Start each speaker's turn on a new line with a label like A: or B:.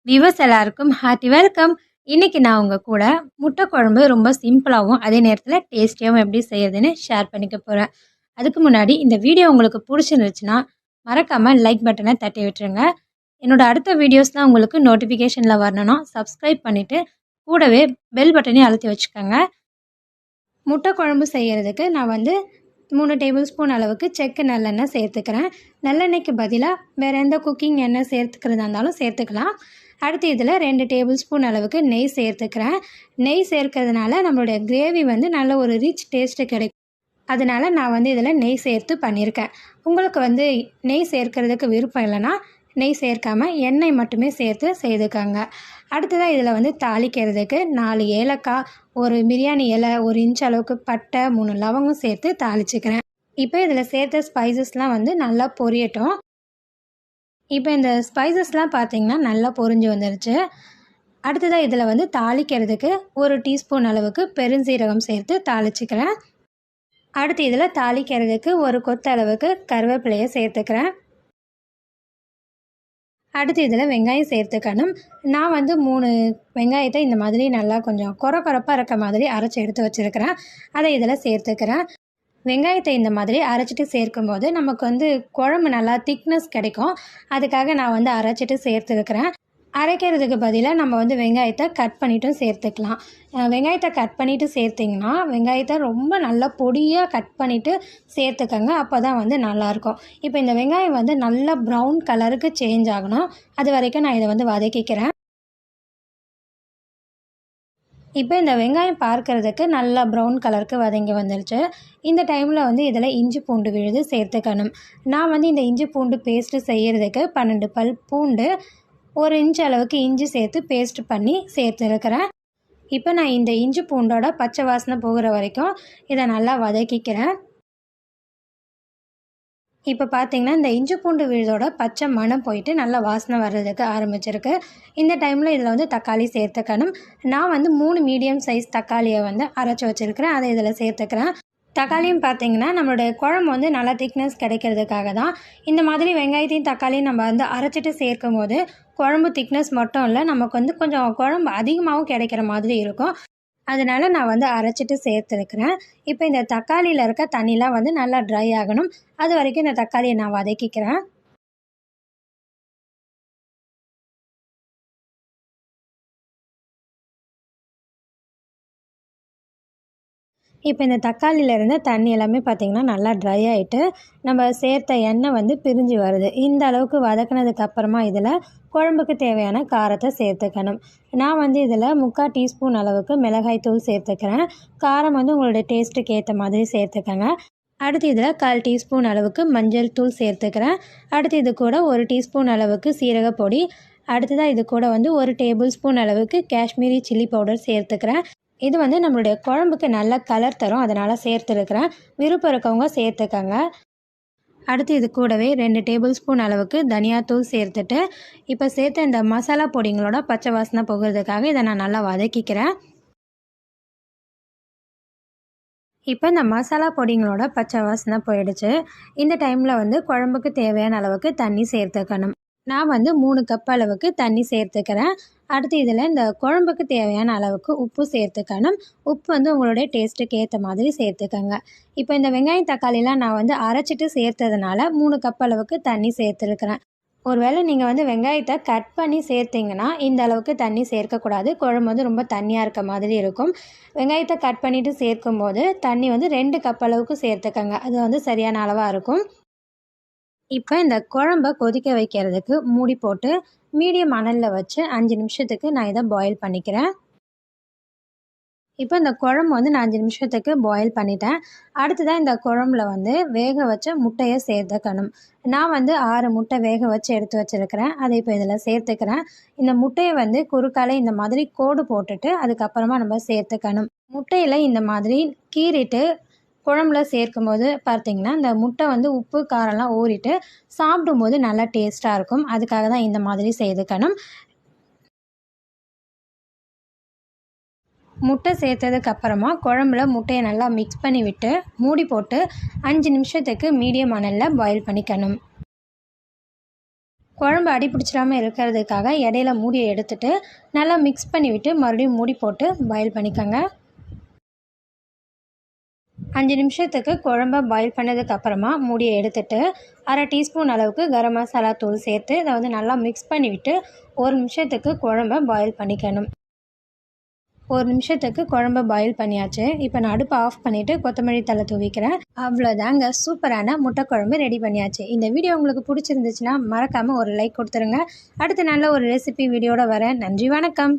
A: Viewers எல்லாருக்கும் hearty welcome. இன்னைக்கு நான் உங்க கூட முட்டை குழம்பு ரொம்ப சிம்பிளாகவும் அதே நேரத்தில் டேஸ்டியாகவும் எப்படி செய்யறதுன்னு ஷேர் பண்ணிக்க போகிறேன். அதுக்கு முன்னாடி இந்த வீடியோ உங்களுக்கு பிடிச்சிருந்துச்சுன்னா மறக்காமல் லைக் பட்டனை தட்டி விட்டுருங்க. என்னோட அடுத்த வீடியோஸ்லாம் உங்களுக்கு நோட்டிஃபிகேஷனில் வரணும்னா சப்ஸ்கிரைப் பண்ணிவிட்டு கூடவே பெல் பட்டனையும் அழுத்தி வச்சுக்கோங்க. முட்டை குழம்பு செய்கிறதுக்கு நான் 3 டேபிள் ஸ்பூன் அளவுக்கு செக்கு நல்லெண்ணெய் சேர்த்துக்கிறேன். நல்லெண்ணெய்க்கு பதிலாக வேறு எந்த குக்கிங் எண்ணெய் சேர்த்துக்கிறதா இருந்தாலும் சேர்த்துக்கலாம். அடுத்து இதில் 2 டேபிள் ஸ்பூன் அளவுக்கு நெய் சேர்த்துக்கிறேன். நெய் சேர்க்கறதுனால நம்மளுடைய கிரேவி நல்ல ஒரு ரிச் டேஸ்ட்டு கிடைக்கும். அதனால் நான் இதில் நெய் சேர்த்து பண்ணியிருக்கேன். உங்களுக்கு நெய் சேர்க்கறதுக்கு விருப்பம் இல்லைன்னா நெய் சேர்க்காமல் எண்ணெய் மட்டுமே சேர்த்து செய்துக்கோங்க. அடுத்ததாக இதில் தாளிக்கிறதுக்கு 4 ஏலக்காய், ஒரு பிரியாணி இலை, 1 இன்ச் அளவுக்கு பட்டை, 3 லவங்கம் சேர்த்து தாளிச்சுக்கிறேன். இப்போ இதில் சேர்த்த ஸ்பைசஸ்லாம் நல்லா பொரியட்டும். இப்போ இந்த ஸ்பைசஸ்லாம் பார்த்திங்கன்னா நல்லா பொரிஞ்சு வந்துருச்சு. அடுத்ததாக இதில் தாளிக்கிறதுக்கு 1 டீஸ்பூன் அளவுக்கு பெருஞ்சீரகம் சேர்த்து தாளிச்சுக்கிறேன். அடுத்து இதில் தாளிக்கிறதுக்கு 1 கொத்து அளவுக்கு கருவேப்பிலையை சேர்த்துக்கிறேன். அடுத்து இதில் வெங்காயம் சேர்த்துக்கணும். நான் 3 வெங்காயத்தை இந்த மாதிரி நல்லா கொஞ்சம் கொரப்பாக இருக்க மாதிரி அரைச்சி எடுத்து வச்சுருக்கிறேன். அதை இதில் சேர்த்துக்கிறேன். வெங்காயத்தை இந்த மாதிரி அரைச்சிட்டு சேர்க்கும்போது நமக்கு குழம்பு நல்லா திக்னஸ் கிடைக்கும். அதுக்காக நான் அரைச்சிட்டு சேர்த்துருக்கிறேன். அரைக்கிறதுக்கு பதிலாக நம்ம வெங்காயத்தை கட் பண்ணிவிட்டும் சேர்த்துக்கலாம். வெங்காயத்தை கட் பண்ணிவிட்டு சேர்த்திங்கன்னா வெங்காயத்தை ரொம்ப நல்லா பொடியாக கட் பண்ணிவிட்டு சேர்த்துக்கங்க. அப்போ தான் நல்லாயிருக்கும். இப்போ இந்த வெங்காயம் நல்லா ப்ரௌன் கலருக்கு சேஞ்ச் ஆகணும். அது வரைக்கும் நான் இதை வதக்கிக்கிறேன். இப்போ இந்த வெங்காயம் பார்க்குறதுக்கு நல்லா ப்ரௌன் கலருக்கு வதங்கி வந்துருச்சு. இந்த டைமில் இதில் இஞ்சி பூண்டு விழுது சேர்த்துக்கணும். நான் இந்த இஞ்சி பூண்டு பேஸ்ட்டு செய்கிறதுக்கு 12 பல் பூண்டு, 1 இன்ச் அளவுக்கு இஞ்சி சேர்த்து பேஸ்ட் பண்ணி சேர்த்துருக்கிறேன். இப்போ நான் இந்த இஞ்சி பூண்டோட பச்சை வாசனை போகிற வரைக்கும் இதை நல்லா வதக்கிக்கிறேன். இப்போ பார்த்திங்கன்னா இந்த இஞ்சி பூண்டு விழுதோட பச்சை மணம் போயிட்டு நல்லா வாசனை வர்றதுக்கு ஆரம்பிச்சிருக்கு. இந்த டைமில் இதில் தக்காளி சேர்த்துக்கணும். நான் 3 மீடியம் சைஸ் தக்காளியை அரைச்சி வச்சுருக்கிறேன். அதை இதில் சேர்த்துக்கிறேன். தக்காளியும் பார்த்திங்கன்னா நம்மளுடைய குழம்பு நல்லா திக்னஸ் கிடைக்கிறதுக்காக தான். இந்த மாதிரி வெங்காயத்தையும் தக்காளியும் நம்ம அரைச்சிட்டு சேர்க்கும் போது குழம்பு திக்னஸ் மட்டும் இல்லை, நமக்கு கொஞ்சம் குழம்பு அதிகமாகவும் கிடைக்கிற மாதிரி இருக்கும். அதனால் நான் அரைச்சிட்டு சேர்த்துருக்கிறேன். இப்போ இந்த தக்காளியில் இருக்க தண்ணிலாம் நல்லா ட்ரை ஆகணும். அது வரைக்கும் இந்த தக்காளியை நான் வதக்கிக்கிறேன். இப்போ இந்த தக்காளியில் இருந்த தண்ணி எல்லாமே பார்த்திங்கன்னா நல்லா ட்ரை ஆகிட்டு நம்ம சேர்த்த எண்ணெய் பிரிஞ்சு வருது. இந்த அளவுக்கு வதக்கினதுக்கு அப்புறமா இதில் குழம்புக்கு தேவையான காரத்தை சேர்த்துக்கணும். நான் இதில் 3/4 டீஸ்பூன் அளவுக்கு மிளகாய் தூள் சேர்த்துக்கிறேன். காரம் உங்களுடைய டேஸ்ட்டுக்கு ஏற்ற மாதிரி சேர்த்துக்கங்க. அடுத்து இதில் 1/4 டீஸ்பூன் அளவுக்கு மஞ்சள் தூள் சேர்த்துக்கிறேன். அடுத்து இது கூட 1 டீஸ்பூன் அளவுக்கு சீரகப்பொடி. அடுத்ததாக இது கூட 1 டேபிள் ஸ்பூன் அளவுக்கு காஷ்மீரி சில்லி பவுடர் சேர்த்துக்கிறேன். இது நம்மளுடைய குழம்புக்கு நல்ல கலர் தரும், அதனால் சேர்த்துருக்கிறேன். விருப்பம் இருக்கவங்க சேர்த்துக்கங்க. அடுத்து இது கூடவே 2 டேபிள் ஸ்பூன் அளவுக்கு தனியாத்தூள் சேர்த்துட்டு இப்போ சேர்த்த இந்த மசாலா பொடிங்களோட பச்சை வாசனை போகிறதுக்காக இதை நான் நல்லா வதக்கிக்கிறேன். இப்போ இந்த மசாலா பொடிங்களோட பச்சை வாசனை போயிடுச்சு. இந்த டைமில் குழம்புக்கு தேவையான அளவுக்கு தண்ணி சேர்த்துக்கணும். நான் 3 கப் அளவுக்கு தண்ணி சேர்த்துக்கிறேன். அடுத்து இதில் இந்த குழம்புக்கு தேவையான அளவுக்கு உப்பு சேர்த்துக்கணும். உப்பு உங்களுடைய டேஸ்ட்டுக்கு ஏற்ற மாதிரி சேர்த்துக்கங்க. இப்போ இந்த வெங்காயம் தக்காளிலாம் நான் அரைச்சிட்டு சேர்த்ததுனால 3 கப் அளவுக்கு தண்ணி சேர்த்துருக்கிறேன். ஒருவேளை நீங்கள் வெங்காயத்தை கட் பண்ணி சேர்த்திங்கன்னா இந்த அளவுக்கு தண்ணி சேர்க்கக்கூடாது. குழம்பு ரொம்ப தண்ணியாக இருக்க மாதிரி இருக்கும். வெங்காயத்தை கட் பண்ணிவிட்டு சேர்க்கும்போது தண்ணி 2 கப் அளவுக்கு சேர்த்துக்கங்க. அது சரியான அளவாக இருக்கும். இப்போ இந்த குழம்ப கொதிக்க வைக்கிறதுக்கு மூடி போட்டு மீடியம் அனலில் வச்சு 5 நிமிஷத்துக்கு நான் இதை பாயில் பண்ணிக்கிறேன். இப்போ இந்த குழம்பு நான் 5 நிமிஷத்துக்கு பாயில் பண்ணிட்டேன். அடுத்ததாக இந்த குழம்புல வேக வச்ச முட்டையை சேர்த்துக்கணும். நான் 6 முட்டை வேக வச்சு எடுத்து வச்சுருக்கிறேன். அதை இப்போ இதில் சேர்த்துக்கிறேன். இந்த முட்டையை குறுக்காலே இந்த மாதிரி கோடு போட்டுட்டு அதுக்கப்புறமா நம்ம சேர்த்துக்கணும். முட்டையில் இந்த மாதிரி கீறிட்டு குழம்புல சேர்க்கும்போது பார்த்திங்கன்னா இந்த முட்டை உப்பு காரம்லாம் ஊறிட்டு சாப்பிடும்போது நல்லா டேஸ்ட்டாக இருக்கும். அதுக்காக தான் இந்த மாதிரி செய்துக்கணும். முட்டை சேர்த்ததுக்கப்புறமா குழம்புல முட்டையை நல்லா மிக்ஸ் பண்ணி விட்டு மூடி போட்டு 5 நிமிஷத்துக்கு மீடியம் அனலில் பாயில் பண்ணிக்கணும். குழம்பு அடி பிடிச்சிடாமல் இருக்கிறதுக்காக இடையில மூடியை எடுத்துட்டு நல்லா மிக்ஸ் பண்ணிவிட்டு மறுபடியும் மூடி போட்டு பாயில் பண்ணிக்கோங்க. 5 நிமிஷத்துக்கு குழம்ப பாயில் பண்ணதுக்கப்புறமா மூடியை எடுத்துட்டு 1/2 டீஸ்பூன் அளவுக்கு கரம் மசாலா தூள் சேர்த்து இதை நல்லா மிக்ஸ் பண்ணிவிட்டு 1 நிமிஷத்துக்கு குழம்ப பாயில் பண்ணிக்கணும். 1 நிமிஷத்துக்கு குழம்ப பாயில் பண்ணியாச்சு. இப்போ நான் அடுப்பை ஆஃப் பண்ணிவிட்டு கொத்தமல்லி தழை தூவிக்கிறேன். அவ்வளோதாங்க, சூப்பரான முட்டை குழம்பு ரெடி பண்ணியாச்சு. இந்த வீடியோ உங்களுக்கு பிடிச்சிருந்துச்சுன்னா மறக்காமல் ஒரு லைக் கொடுத்துருங்க. அடுத்து நல்ல ஒரு ரெசிபி வீடியோட வரேன். நன்றி, வணக்கம்.